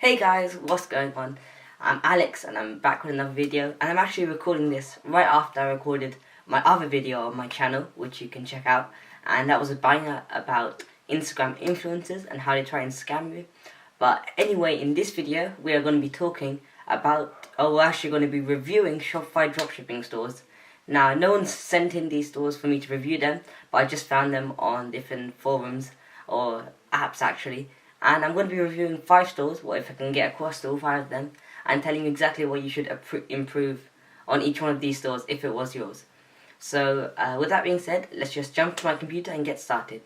Hey guys, what's going on? I'm Alex and I'm back with another video, and I'm actually recording this right after I recorded my other video on my channel, which you can check out, and that was a banger about Instagram influencers and how they try and scam you. But anyway, in this video we are going to be talking about, we're actually going to be reviewing Shopify dropshipping stores. Now, no one's sent in these stores for me to review them, but I just found them on different forums or apps actually. And I'm going to be reviewing 5 stores, what if I can get across to all 5 of them, and telling you exactly what you should improve on each one of these stores if it was yours. So, with that being said, let's just jump to my computer and get started.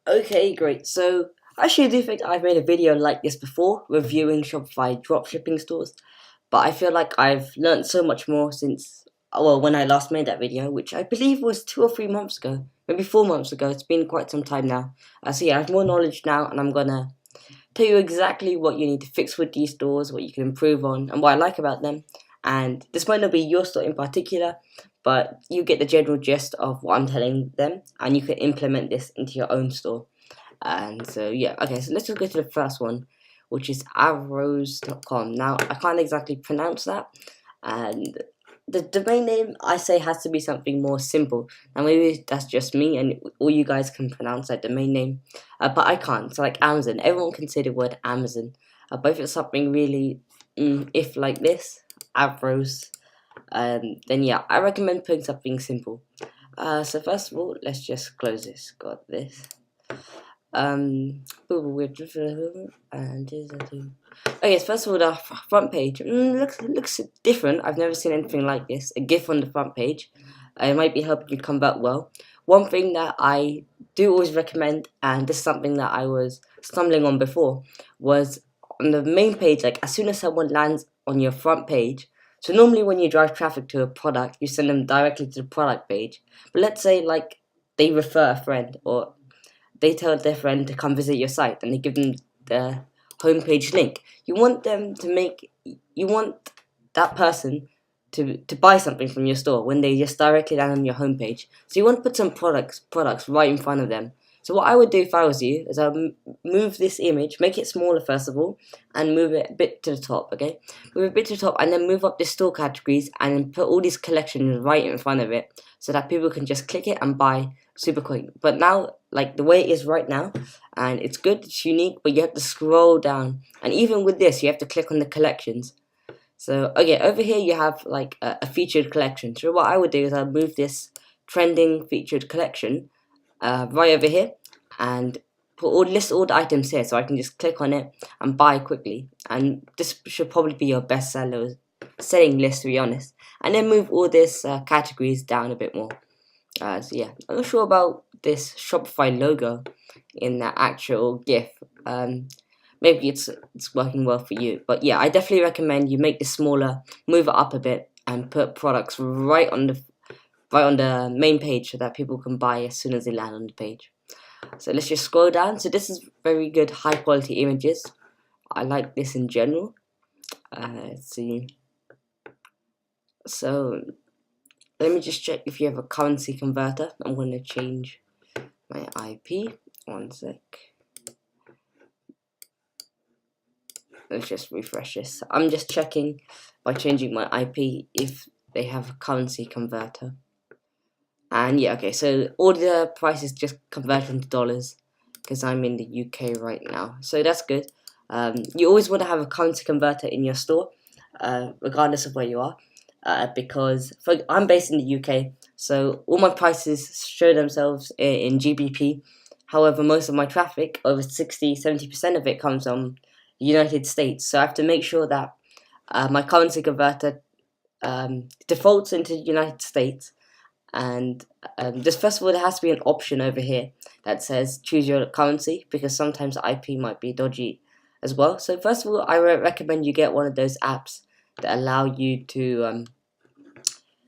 Okay, great. So, actually I do think I've made a video like this before, reviewing Shopify dropshipping stores. But I feel like I've learned so much more since, well, when I last made that video, which I believe was 2 or 3 months ago, maybe 4 months ago. It's been quite some time now. So yeah, I have more knowledge now, and I'm gonna tell you exactly what you need to fix with these stores, what you can improve on, and what I like about them. And this might not be your store in particular, but you get the general gist of what I'm telling them, and you can implement this into your own store. And so yeah, okay, so let's just go to the first one, which is arrows.com. Now, I can't exactly pronounce that, and the domain name I say has to be something more simple. Now, maybe that's just me, and all you guys can pronounce that domain name, but I can't. So, like Amazon, everyone can say the word Amazon, but if it's something really, if like this, arrows, then yeah, I recommend putting something simple. So first of all, let's just close this. Got this. And okay, first of all, the front page looks different. I've never seen anything like this. A GIF on the front page. It might be helping you convert well. One thing that I do always recommend, and this is something that I was stumbling on before, was on the main page. Like as soon as someone lands on your front page. So normally when you drive traffic to a product, you send them directly to the product page. But let's say like they refer a friend, or they tell their friend to come visit your site, and they give them the homepage link. You want that person to buy something from your store when they just directly land on your homepage. So you want to put some products right in front of them. So what I would do if I was you is I'd move this image, make it smaller first of all, and move it a bit to the top, okay? Move it a bit to the top, and then move up the store categories, and then put all these collections right in front of it, so that people can just click it and buy super quick. But now, like the way it is right now, and it's good, it's unique, but you have to scroll down, and even with this you have to click on the collections. So okay, over here you have like a featured collection. So what I would do is I'll move this trending featured collection right over here, and list all the items here, so I can just click on it and buy quickly. And this should probably be your best selling list, to be honest. And then move all this categories down a bit more. So yeah, I'm not sure about this Shopify logo in the actual GIF. Maybe it's working well for you, but yeah, I definitely recommend you make this smaller, move it up a bit, and put products right on the main page so that people can buy as soon as they land on the page. So let's just scroll down. So this is very good, high quality images. I like this in general. Let's see. So let me just check if you have a currency converter. I'm going to change my IP. One sec. Let's just refresh this. I'm just checking by changing my IP if they have a currency converter. And yeah, okay, so all the prices just convert into dollars because I'm in the UK right now. So that's good. You always want to have a currency converter in your store, regardless of where you are. Because I'm based in the UK, so all my prices show themselves in GBP. However, most of my traffic, over 60-70% of it, comes from the United States. So I have to make sure that my currency converter defaults into the United States. And just first of all, there has to be an option over here that says choose your currency, because sometimes the IP might be dodgy as well. So first of all, I recommend you get one of those apps that allow you to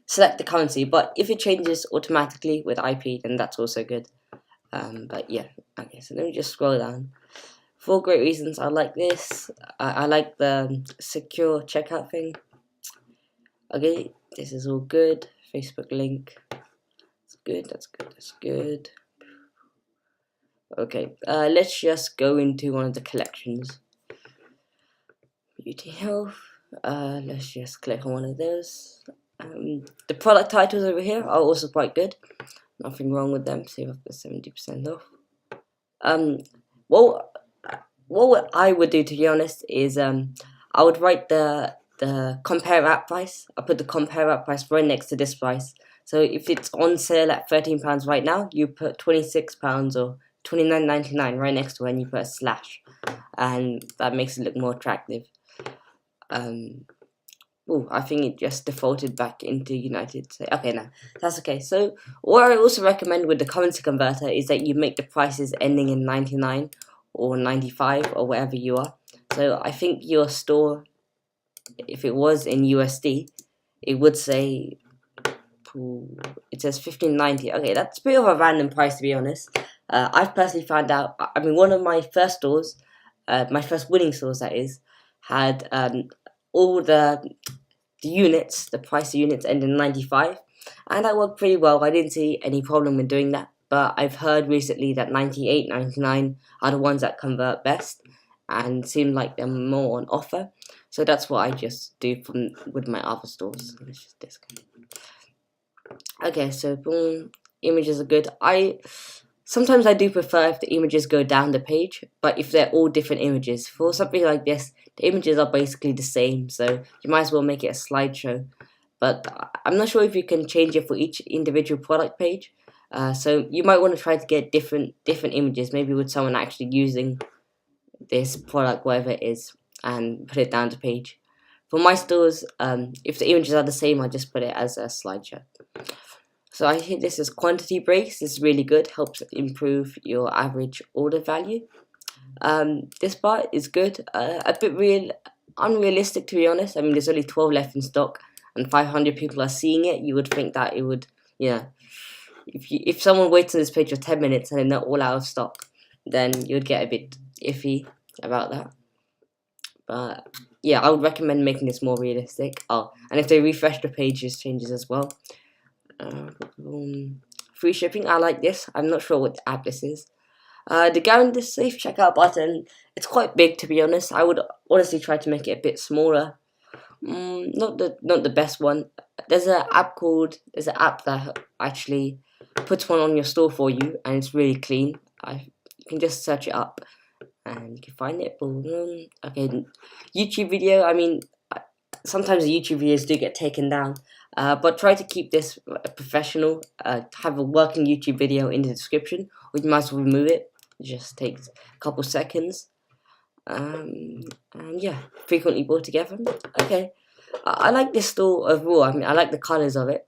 select the currency, but if it changes automatically with IP, then that's also good. But yeah, okay, so let me just scroll down. For great reasons, I like this. I like the secure checkout thing. Okay, This is all good. Facebook link. That's good. That's good. That's good. Okay. Let's just go into one of the collections. Beauty Health. Let's just click on one of those. The product titles over here are also quite good. Nothing wrong with them. Save up to 70% off. Well, what I would do, to be honest, is I would write the compare app price. I put the compare app price right next to this price. So if it's on sale at £13 right now, you put £26 or £29.99 right next to it, and you put a slash, and that makes it look more attractive. I think it just defaulted back into United States. Okay, no, that's okay. So what I also recommend with the currency converter is that you make the prices ending in 99 or 95 or wherever you are. So I think your store, if it was in USD, it would say, it says 1590. Okay, that's a bit of a random price, to be honest. I've personally found out, I mean, one of my first stores, my first winning stores that is, had all the units, the price of units end in 95, and that worked pretty well. I didn't see any problem with doing that, but I've heard recently that 98, 99 are the ones that convert best and seem like they're more on offer. So that's what I just do with my other stores. Let's just discount. Okay, so boom, images are good. Sometimes I do prefer if the images go down the page, but if they're all different images. For something like this, the images are basically the same, so you might as well make it a slideshow. But I'm not sure if you can change it for each individual product page. So you might want to try to get different images, maybe with someone actually using this product, whatever it is, and put it down the page. For my stores, if the images are the same, I just put it as a slideshow. So I think this is quantity breaks. This is really good. Helps improve your average order value. This part is good. A bit unrealistic, to be honest. I mean, there's only 12 left in stock, and 500 people are seeing it. You would think that it would, if someone waits on this page for 10 minutes and then they're all out of stock, then you'd get a bit iffy about that. But yeah, I would recommend making this more realistic. Oh, and if they refresh the page, this changes as well. Free shipping, I like this. I'm not sure what app this is. The guaranteed safe checkout button, it's quite big, to be honest. I would honestly try to make it a bit smaller. Not the best one. There's an app that actually puts one on your store for you, and it's really clean. You can just search it up and you can find it. Okay, YouTube video, I mean, sometimes the YouTube videos do get taken down. But try to keep this professional. Have a working YouTube video in the description, or you might as well remove it. It just takes a couple seconds. And yeah, frequently bought together. Okay, I like this store overall. I mean, I like the colors of it.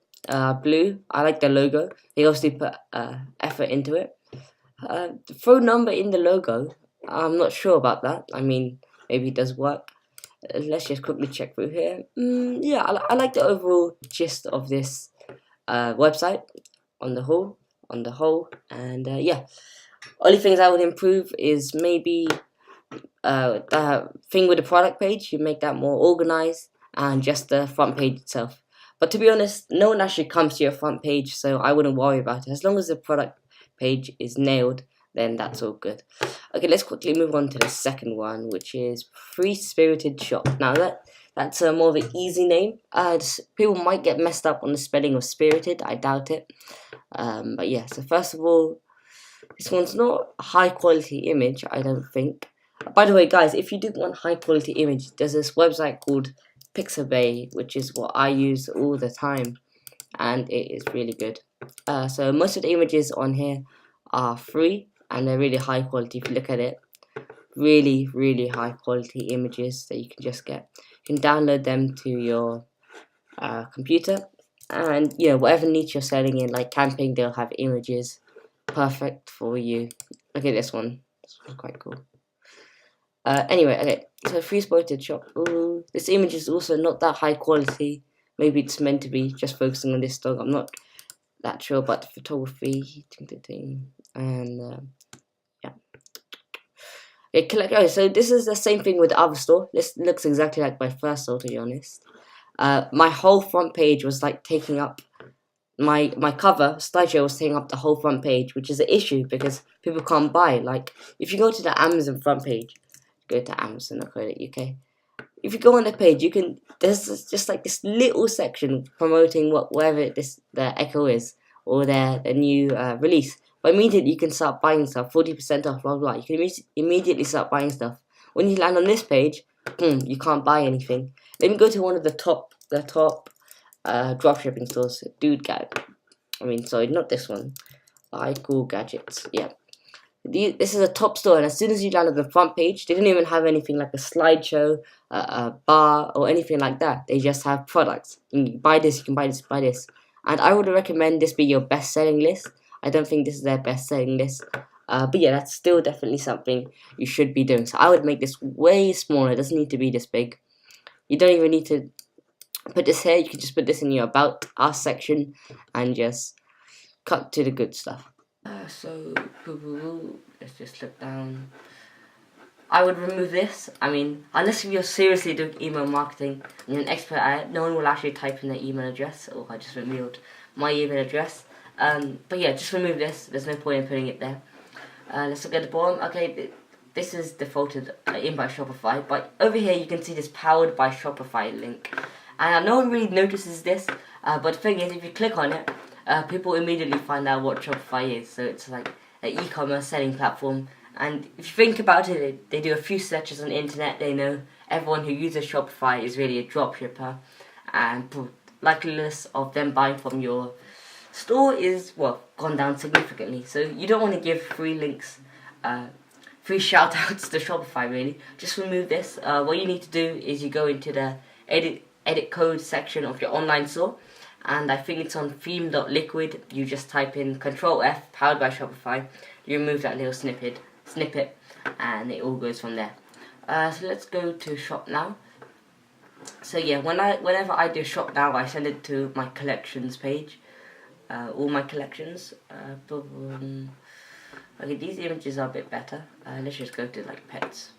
Blue. I like the logo. They obviously put effort into it. The phone number in the logo, I'm not sure about that. I mean, maybe it does work. Let's just quickly check through here. Yeah, I like the overall gist of this website on the whole, and yeah. Only things I would improve is maybe the thing with the product page. You make that more organized, and just the front page itself. But to be honest, no one actually comes to your front page, so I wouldn't worry about it. As long as the product page is nailed, then that's all good. Okay, let's quickly move on to the second one, which is Free Spirited Shop. Now that's more of an easy name. People might get messed up on the spelling of spirited. I doubt it. But yeah, so first of all, this one's not a high quality image, I don't think. By the way, guys, if you do want high quality image, there's this website called Pixabay, which is what I use all the time, and it is really good. So most of the images on here are free, and they're really high quality. If you look at it, really high quality images that you can just get. You can download them to your computer, and whatever niche you're selling in, like camping, they'll have images perfect for you. Look at this one. This one's quite cool. Anyway, okay, so Free Spirited Shop. Ooh, this image is also not that high quality. Maybe it's meant to be, just focusing on this dog. I'm not that sure about the photography. And yeah. Okay, so this is the same thing with the other store. This looks exactly like my first store, to be honest. my whole front page was like taking up my cover slideshow was taking up the whole front page, which is an issue because people can't buy. Like if you go to the Amazon front page, go to Amazon.co.uk. If you go on the page, there's just like this little section promoting whatever the Echo is or their new release. But immediately you can start buying stuff, 40% off, blah blah. You can immediately start buying stuff. When you land on this page, boom, you can't buy anything. Let me go to one of the top dropshipping stores. Sorry, not this one. iCool Gadgets. Yeah. This is a top store, and as soon as you land on the front page, they didn't even have anything like a slideshow, a bar, or anything like that. They just have products. You can buy this, you can buy this, buy this. And I would recommend this be your best-selling list. I don't think this is their best-selling list. But yeah, that's still definitely something you should be doing. So I would make this way smaller. It doesn't need to be this big. You don't even need to put this here. You can just put this in your About Us section and just cut to the good stuff. Let's just look down. I would remove this. Unless you're seriously doing email marketing and you're an expert at it, no one will actually type in their email address. Oh, I just revealed my email address. But yeah, just remove this. There's no point in putting it there. Let's look at the bottom. Okay, this is defaulted in by Shopify, but over here you can see this powered by Shopify link. And no one really notices this, but the thing is, if you click on it, people immediately find out what Shopify is. So it's like an e-commerce selling platform. And if you think about it, they do a few searches on the internet. They know everyone who uses Shopify is really a dropshipper, and the likeliness of them buying from your store is gone down significantly. So you don't want to give free links, free shout outs to Shopify really. Just remove this. What you need to do is you go into the edit code section of your online store, and I think it's on theme.liquid. You just type in Control F, powered by Shopify. You remove that little snippet, and it all goes from there. So let's go to Shop Now. So yeah, whenever I do Shop Now, I send it to my collections page. All my collections. Okay, these images are a bit better. Let's just go to like pets.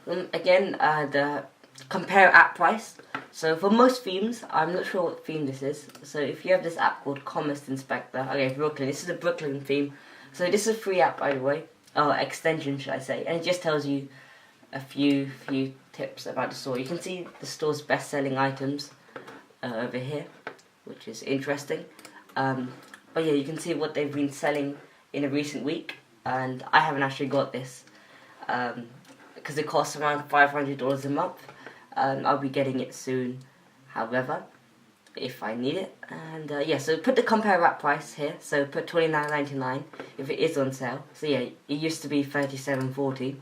Again, the compare app price. So for most themes, I'm not sure what theme this is. So if you have this app called Commerce Inspector, okay, Brooklyn. This is a Brooklyn theme. So this is a free app, by the way. Oh, extension, should I say? And it just tells you a few tips about the store. You can see the store's best-selling items over here, which is interesting. But yeah, you can see what they've been selling in a recent week, and I haven't actually got this because it costs around $500 a month. I'll be getting it soon, however, if I need it. And yeah, so put the compare app price here. So put $29.99 if it is on sale. So yeah, it used to be $37.40.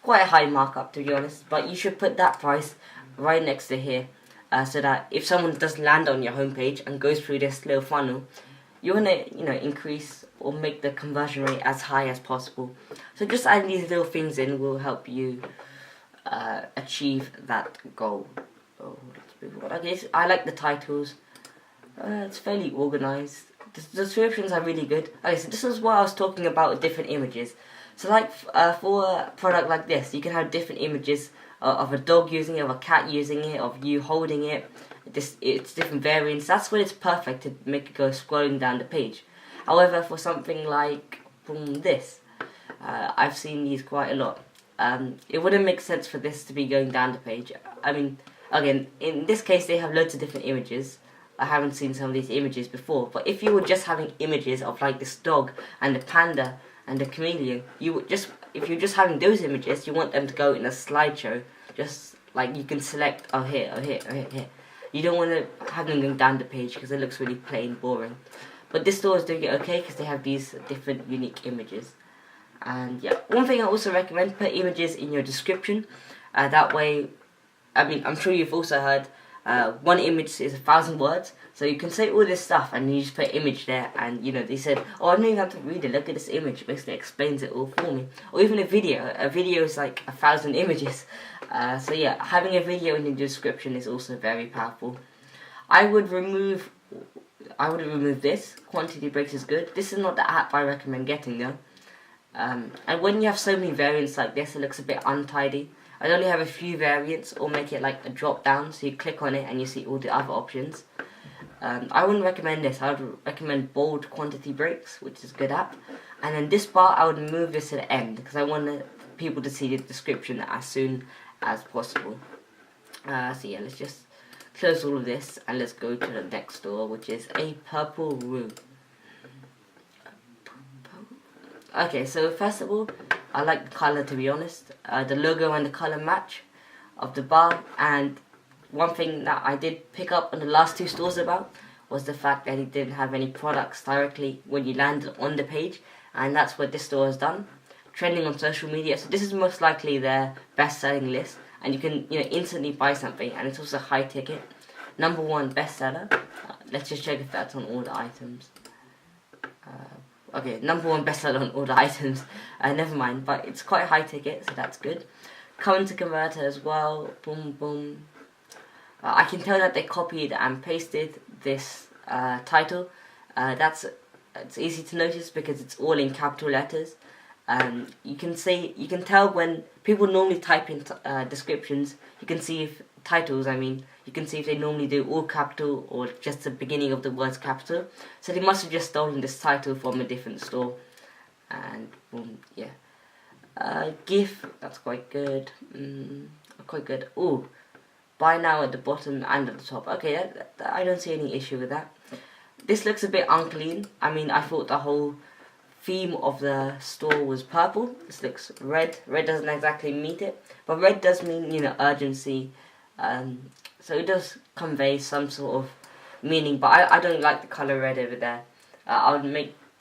Quite a high markup, to be honest, but you should put that price right next to here, so that if someone does land on your homepage and goes through this little funnel, you want to increase or make the conversion rate as high as possible. So just adding these little things in will help you achieve that goal. Oh, let's move on. Okay, I like the titles. It's fairly organized. The descriptions are really good. Okay, so this is what I was talking about with different images. So like for a product like this, you can have different images of a dog using it, of a cat using it, of you holding it. It's different variants. That's when it's perfect to make it go scrolling down the page. However, for something like this, I've seen these quite a lot. It wouldn't make sense for this to be going down the page. Again, in this case, they have loads of different images. I haven't seen some of these images before, but if you were just having images of like this dog and the panda and the chameleon, if you're just having those images, you want them to go in a slideshow. Just like you can select here. You don't want to have them going down the page because it looks really plain boring. But this store is doing it okay because they have these different unique images. And yeah, one thing I also recommend, put images in your description. That way, I'm sure you've also heard one image is 1,000 words. So you can say all this stuff and you just put image there, and they said, oh, I don't even have to read it, look at this image, it basically explains it all for me. Or even a video is like 1,000 images. So yeah, having a video in the description is also very powerful. I would remove this. Quantity breaks is good. This is not the app I recommend getting though. And when you have so many variants like this, it looks a bit untidy. I'd only have a few variants, or make it like a drop down, so you click on it and you see all the other options. I wouldn't recommend this. I would recommend bold quantity breaks, which is a good app. And then this bar, I would move this to the end because I want people to see the description as soon as possible. So yeah, let's just close all of this and let's go to the next store, which is a purple room. Okay, so first of all, I like the color, to be honest. The logo and the color match of the bar, and one thing that I did pick up on the last two stores about was the fact that it didn't have any products directly when you landed on the page, and that's what this store has done. Trending on social media, so this is most likely their best-selling list, and you can instantly buy something, and it's also high ticket. Number 1 bestseller. Let's just check if that's on all the items. Okay, number 1 bestseller on all the items. Never mind, but it's quite high ticket, so that's good. Currency converter as well. Boom, boom. I can tell that they copied and pasted this title. It's easy to notice because it's all in capital letters. You can tell when people normally type in descriptions. You can see if titles. You can see if they normally do all capital or just the beginning of the words capital. So they must have just stolen this title from a different store. And boom, yeah. GIF. That's quite good. Quite good. Ooh. Buy now at the bottom and at the top. Okay, I don't see any issue with that. This looks a bit unclean. I thought the whole theme of the store was purple. This looks red. Red doesn't exactly meet it, but red does mean urgency. So it does convey some sort of meaning. But I don't like the color red over there. I would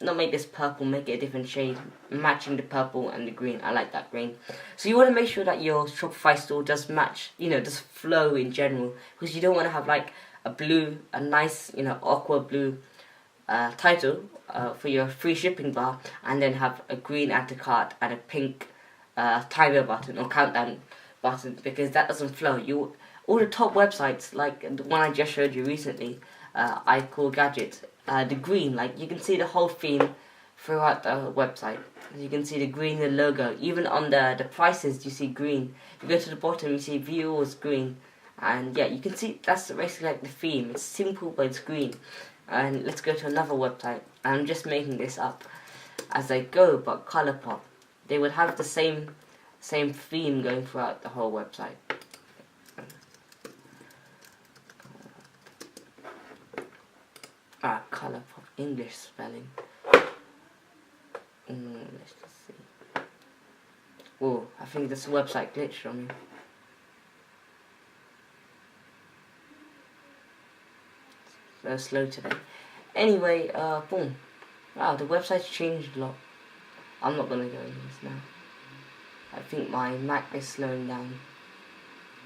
not make this purple, make it a different shade, matching the purple and the green. I like that green. So you want to make sure that your Shopify store does match, does flow in general, because you don't want to have like a nice, aqua blue title for your free shipping bar, and then have a green add to cart and a pink timer button or countdown button, because that doesn't flow. All the top websites, like the one I just showed you recently, I Call Gadgets, the green, you can see the whole theme throughout the website. You can see the green, the logo. Even on the prices, you see green. You go to the bottom, you see viewers green. And yeah, you can see that's basically like the theme. It's simple, but it's green. And let's go to another website. I'm just making this up as I go, but Colourpop. They would have the same theme going throughout the whole website. Colourpop, English spelling. Let's just see. Oh, I think this website glitched on me. So slow today. Anyway, boom. Wow, the website's changed a lot. I'm not gonna go into this now. I think my Mac is slowing down.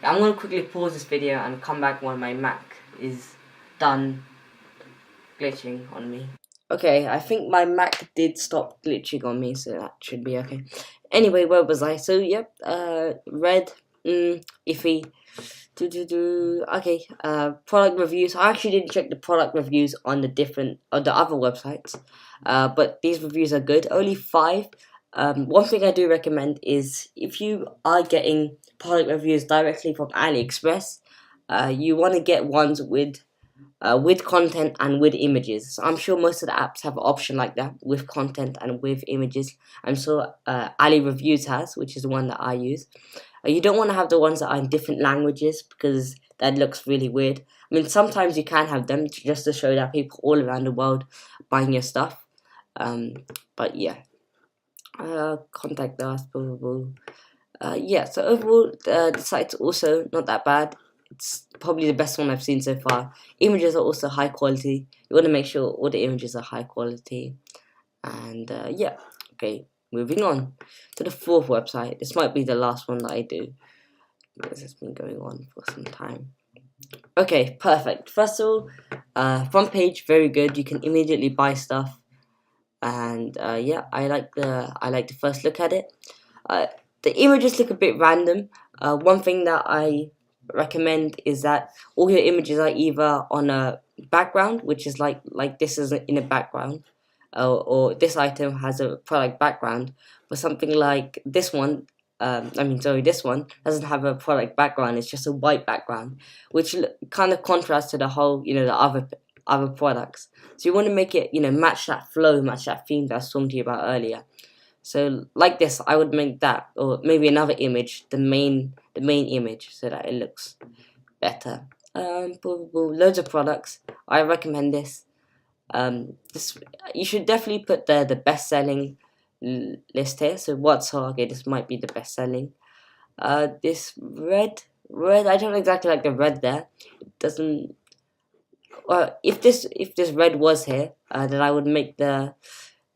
I'm gonna quickly pause this video and come back when my Mac is done glitching on me. Okay, I think my Mac did stop glitching on me, so that should be okay. Anyway, where was I? So, yep, red, iffy. Okay, product reviews. I actually didn't check the product reviews on the other websites, but these reviews are good. Only 5. One thing I do recommend is if you are getting product reviews directly from AliExpress, you want to get ones with content and with images. So I'm sure most of the apps have an option like that, with content and with images. I'm sure Ali Reviews has, which is the one that I use. You don't want to have the ones that are in different languages, because that looks really weird. Sometimes you can have them just to show that people all around the world buying your stuff. But yeah, contact us, blah, blah, blah. Yeah, so overall, the site's also not that bad. It's probably the best one I've seen so far. Images are also high quality. You want to make sure all the images are high quality. And yeah, okay, moving on to the 4th website. This might be the last one that I do, because it's been going on for some time. Okay, perfect. First of all, front page, very good. You can immediately buy stuff. And yeah, I like the first look at it. The images look a bit random. One thing that I recommend is that all your images are either on a background, which is like this is in a background, or this item has a product background. But something like this one, this one doesn't have a product background. It's just a white background, which kind of contrasts to the whole, the other products. So you want to make it, match that flow, match that theme that I was talking to you about earlier. So like this, I would make that, or maybe another image, the main image, so that it looks better. Loads of products. I recommend this. This you should definitely put the best selling list here. So what's okay? This might be the best selling. This red. I don't exactly like the red there. It doesn't. If this red was here, then I would make the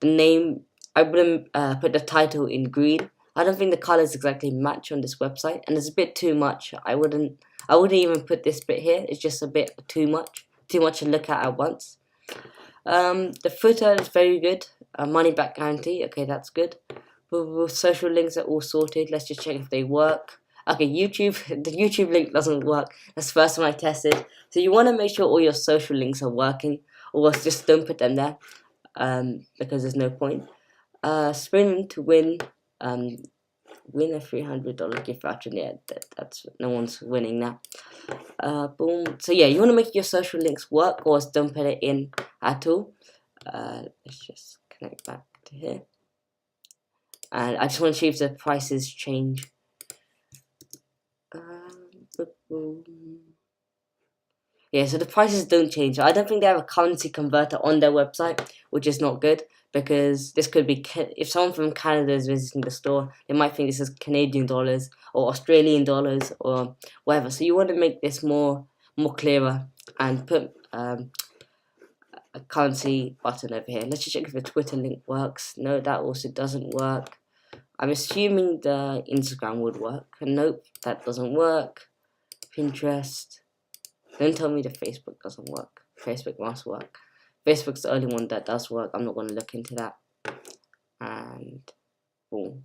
name. I wouldn't put the title in green. I don't think the colors exactly match on this website, and it's a bit too much. I wouldn't even put this bit here. It's just a bit too much to look at once. The footer is very good. Money back guarantee. Okay, that's good. Social links are all sorted. Let's just check if they work. Okay, YouTube. The YouTube link doesn't work. That's the first one I tested. So you want to make sure all your social links are working, or else just don't put them there. Because there's no point. Spin to win. Win a $300 gift voucher. Yeah, that's no one's winning that. Boom. So yeah, you want to make your social links work, or else don't put it in at all. Let's just connect back to here, and I just want to see if the prices change. Yeah, so the prices don't change. I don't think they have a currency converter on their website, which is not good, because this could be, if someone from Canada is visiting the store, they might think this is Canadian dollars or Australian dollars or whatever. So you want to make this more clearer and put a currency button over here. Let's just check if the Twitter link works. No, that also doesn't work. I'm assuming the Instagram would work. Nope, that doesn't work. Pinterest. Don't tell me the Facebook doesn't work. Facebook must work. Facebook's the only one that does work. I'm not going to look into that. And boom.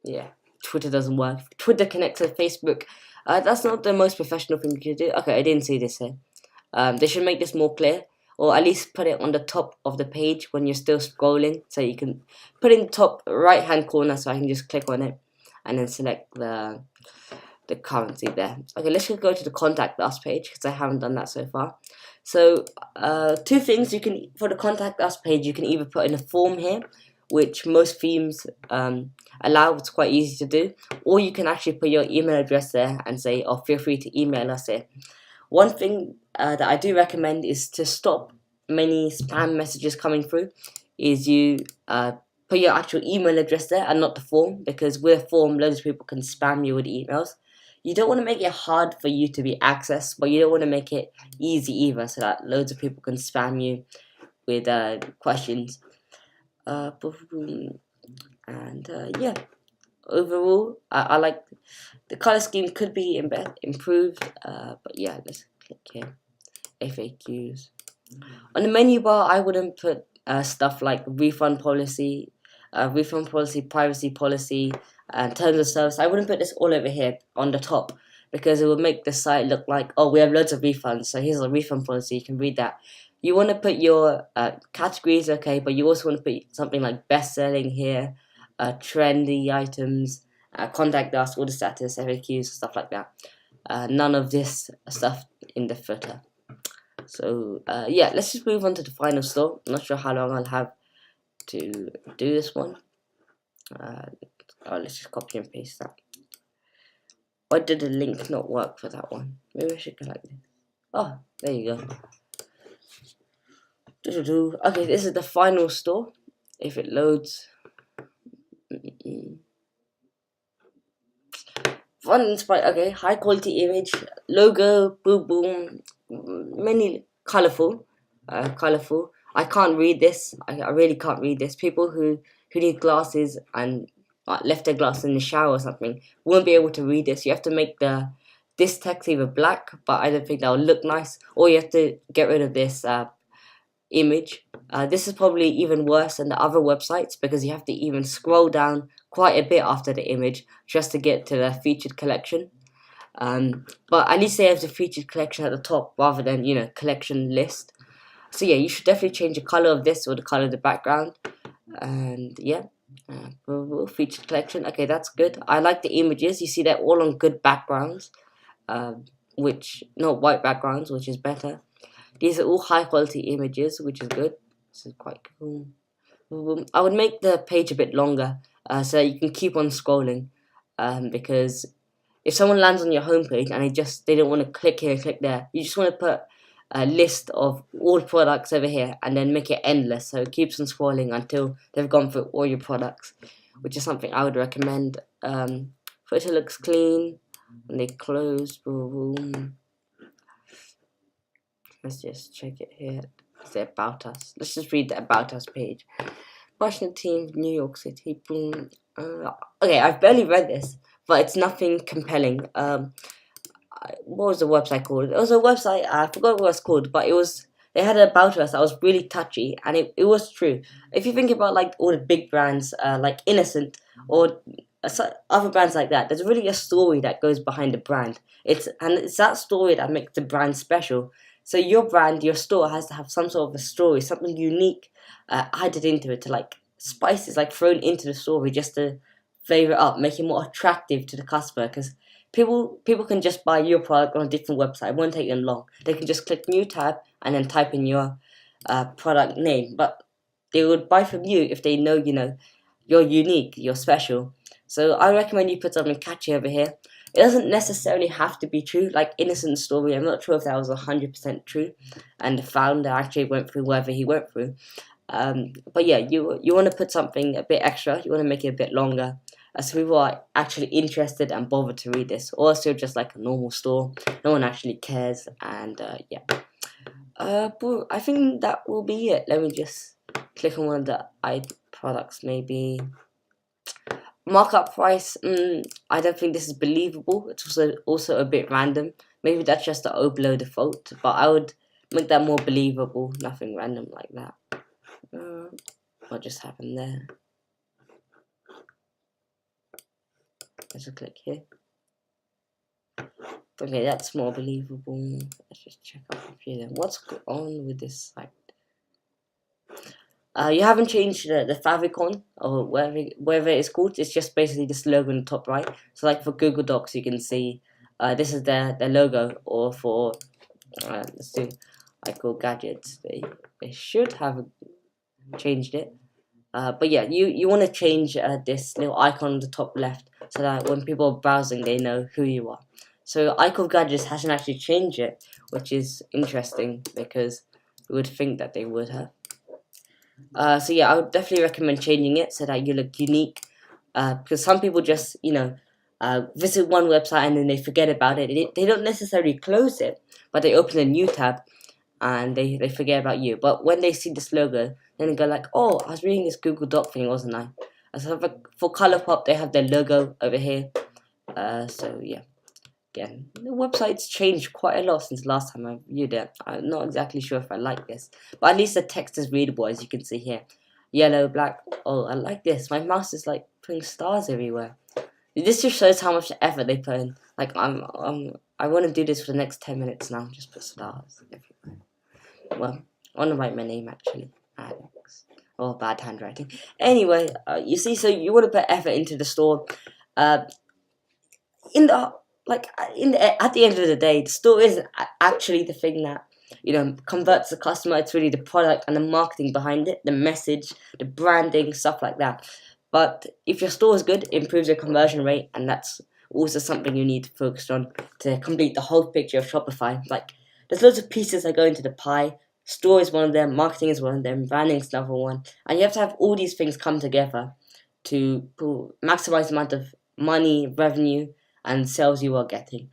Yeah, Twitter doesn't work. Twitter connects to Facebook. That's not the most professional thing you can do. Okay, I didn't see this here. They should make this more clear, or at least put it on the top of the page when you're still scrolling, so you can put it in the top right hand corner, so I can just click on it and then select the currency there. Okay, let's just go to the contact us page, because I haven't done that so far. So two things you can, for the contact us page, you can either put in a form here, which most themes allow. It's quite easy to do, or you can actually put your email address there and say, oh, feel free to email us here. One thing that I do recommend is to stop many spam messages coming through, is you put your actual email address there and not the form, because with a form, loads of people can spam you with emails. You don't want to make it hard for you to be accessed, but you don't want to make it easy either, so that loads of people can spam you with questions. Yeah, overall, I like the color scheme. Could be improved, but yeah, let's click here. FAQs. On the menu bar, I wouldn't put stuff like refund policy, privacy policy, and terms of service. I wouldn't put this all over here on the top, because it would make the site look like, oh, we have loads of refunds, so here's a refund policy, you can read that. You want to put your categories, okay, but you also want to put something like best selling here, trendy items, contact us, order status, FAQs, stuff like that. None of this stuff in the footer. So yeah, let's just move on to the final store. I'm not sure how long I'll have to do this one. Let's just copy and paste that. Why did the link not work for that one? Maybe I should go like this. Oh, there you go. Okay, this is the final store. If it loads. Fun inspired. Okay, high quality image, logo, boom boom, many colorful. I can't read this. I really can't read this. People who need glasses and left their glasses in the shower or something won't be able to read this. You have to make this text either black, but I don't think that will look nice, or you have to get rid of this image. This is probably even worse than the other websites, because you have to even scroll down quite a bit after the image just to get to the featured collection. But at least they have the featured collection at the top rather than, collection list. So yeah, you should definitely change the color of this or the color of the background. And yeah, Featured collection. Okay, that's good. I like the images. You see, they're all on good backgrounds, which not white backgrounds, which is better. These are all high quality images, which is good. This is quite cool. I would make the page a bit longer, so you can keep on scrolling, because if someone lands on your homepage and they don't want to click here, click there, you just want to put a list of all products over here and then make it endless, so it keeps on scrolling until they've gone through all your products, which is something I would recommend. Photo looks clean when they close. Boom. Let's just check it here. It's the About Us. Let's just read the About Us page. Washington team, New York City. Boom. Okay, I've barely read this, but it's nothing compelling. What was the website called? It was a website, I forgot what it was called, but they had an About Us that was really touchy, and it was true. If you think about like all the big brands, like Innocent or other brands like that, there's really a story that goes behind the brand. It's that story that makes the brand special. So your brand, your store has to have some sort of a story, something unique added into it, to like spices like thrown into the story just to flavor it up, make it more attractive to the customer. Because people can just buy your product on a different website. It won't take them long. They can just click new tab and then type in your product name. But they would buy from you if they know you're unique, you're special. So I recommend you put something catchy over here. It doesn't necessarily have to be true. Like Innocent Story, I'm not sure if that was 100% true, and the founder actually went through whatever he went through. But yeah, you want to put something a bit extra. You want to make it a bit longer, so people are actually interested and bothered to read this. Also, just like a normal store, no one actually cares. And yeah, but I think that will be it. Let me just click on one of the products, maybe. Markup price, I don't think this is believable. It's also a bit random. Maybe that's just the below default, but I would make that more believable. Nothing random like that. What just happened there? Let's just click here. Okay, that's more believable. Let's just check out a few of them. What's on with this site? You haven't changed the favicon or whatever it's called. It's just basically this logo in the top right. So like for Google Docs, you can see this is their logo. Or for let's do iCal Gadgets, they should have changed it. But yeah, you want to change this little icon on the top left so that when people are browsing, they know who you are. So iCal Gadgets hasn't actually changed it, which is interesting because you would think that they would have. So yeah, I would definitely recommend changing it so that you look unique. Because some people just visit one website and then they forget about it. They don't necessarily close it, but they open a new tab and they forget about you. But when they see this logo, then they go like, oh, I was reading this Google Doc thing, wasn't I? So for ColourPop, they have their logo over here. So yeah. Again, the website's changed quite a lot since last time I viewed it. I'm not exactly sure if I like this, but at least the text is readable, as you can see here. Yellow, black. Oh, I like this. My mouse is like putting stars everywhere. This just shows how much effort they put in. Like I want to do this for the next 10 minutes now. Just put stars everywhere. Well, I want to write my name actually, Alex. Oh, bad handwriting. Anyway, you see, so you want to put effort into the store. At the end of the day, the store isn't actually the thing that converts the customer. It's really the product and the marketing behind it, the message, the branding, stuff like that. But if your store is good, it improves your conversion rate, and that's also something you need to focus on to complete the whole picture of Shopify. Like, there's loads of pieces that go into the pie. Store is one of them, marketing is one of them, branding is another one, and you have to have all these things come together to maximize the amount of money, revenue, and sales you are getting.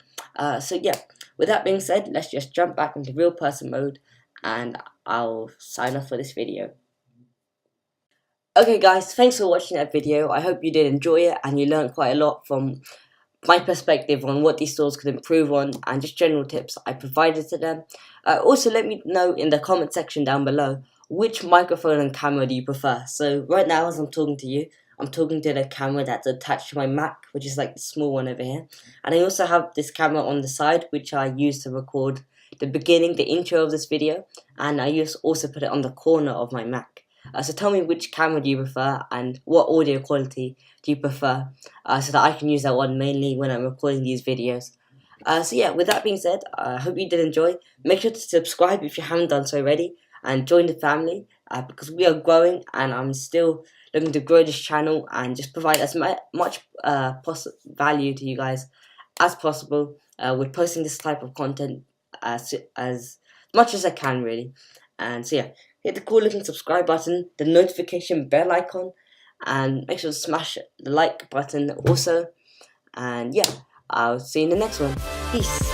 So yeah, with that being said, let's just jump back into real person mode and I'll sign off for this video. Okay guys, thanks for watching that video. I hope you did enjoy it and you learned quite a lot from my perspective on what these stores could improve on and just general tips I provided to them. Also, let me know in the comment section down below which microphone and camera do you prefer. So right now, as I'm talking to you, I'm talking to the camera that's attached to my Mac, which is like the small one over here. And I also have this camera on the side, which I use to record the beginning, the intro of this video. And I also put it on the corner of my Mac. So tell me which camera do you prefer and what audio quality do you prefer, so that I can use that one mainly when I'm recording these videos. So yeah, with that being said, I hope you did enjoy. Make sure to subscribe if you haven't done so already, and join the family, because we are growing and I'm still looking to grow this channel and just provide as much value to you guys as possible, with posting this type of content as much as I can, really. And so yeah, hit the cool looking subscribe button, the notification bell icon, and make sure to smash the like button also. And yeah, I'll see you in the next one. Peace.